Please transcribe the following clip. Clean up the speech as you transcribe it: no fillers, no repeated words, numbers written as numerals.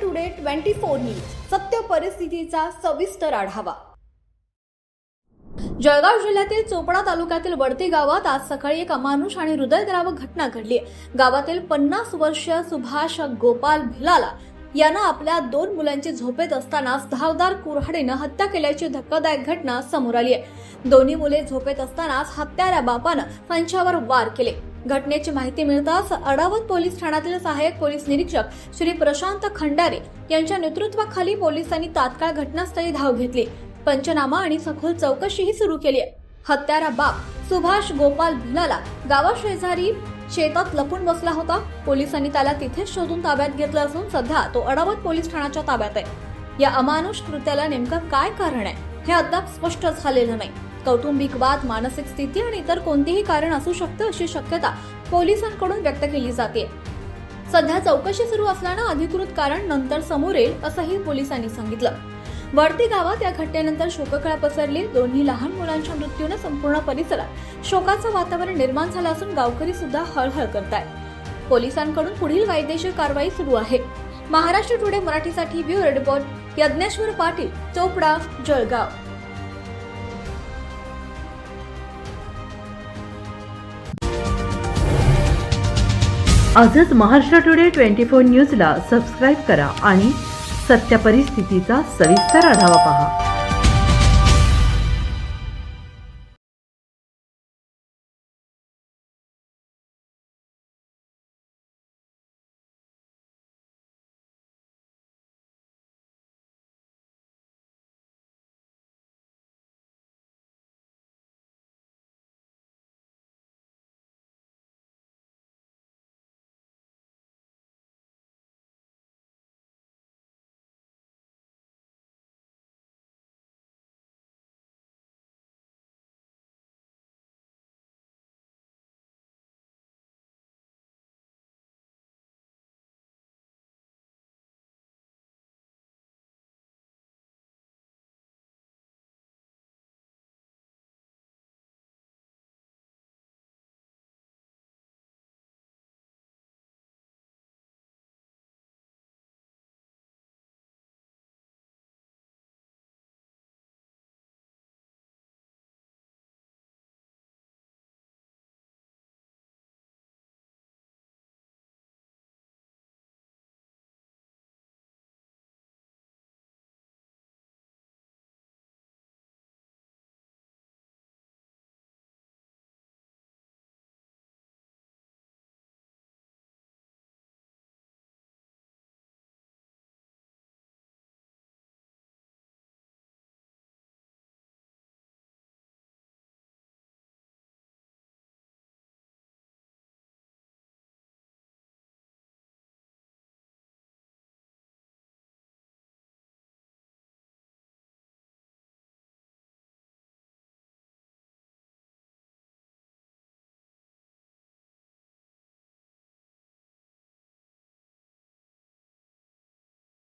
Today 24 news सत्य परिस्थितीचा सविस्तर आढावा। जळगाव जिल्ह्यातील चोपडा तालुक्यातील वडती गावात आज सकाळी एक अमानुष आणि हृदयद्रावक घटना घडली। गावातील 50 वर्षीय सुभाष गोपाल भिलाला यानं आपल्या 2 मुलांची झोपेत असतानाच धारदार कुऱ्हाडीनं हत्या केल्याची धक्कादायक घटना समोर आली आहे। दोन्ही मुले झोपेत असतानाच हत्याऱ्या बापानं त्यांच्यावर वार केले। घटनेची माहिती मिळताच अडावत पोलीस ठाण्यातील सहाय्यक पोलीस निरीक्षक श्री प्रशांत खंडारे यांच्या नेतृत्वाखाली पोलिसांनी तात्काळ घटनास्थळी धाव घेतली। पंचनामा आणि सखोल चौकशीही सुरू केली आहे। हत्यारा बाप सुभाष गोपाल भिलाला गावाशेजारी शेतात लपून बसला होता। पोलिसांनी त्याला तिथेच शोधून ताब्यात घेतलं असून सध्या तो अडावत पोलीस ठाण्याच्या ताब्यात आहे। या अमानुष कृत्याला नेमकं काय कारण आहे हे अद्याप स्पष्ट झालेलं नाही। कौटुंबिक वाद, मानसिक स्थिती आणि इतर कोणतेही कारण असू शकतं अशी शक्यता पोलिसांकडून व्यक्त केली जाते। सध्या चौकशी सुरू असल्यानं अधिकृत कारण नंतर समोर येईल असंही पोलिसांनी सांगितलं। वडती गावात या घटनेनंतर शोककळा पसरली। दोन्ही लहान मुलांच्या मृत्यूने संपूर्ण परिसरात शोकाचं वातावरण निर्माण झालं असून गावकरी सुद्धा हळहळ करतायत। पोलिसांकडून पुढील कायदेशीर कारवाई सुरू आहे। महाराष्ट्र टुडे मराठीसाठी ब्युरो रिपोर्ट यज्ञेश्वर पाटील, चोपडा, जळगाव। आजच महाराष्ट्र टुडे 24 न्यूजला सबस्क्राईब करा आणि सत्य परिस्थितीचा सविस्तर आढावा पहा।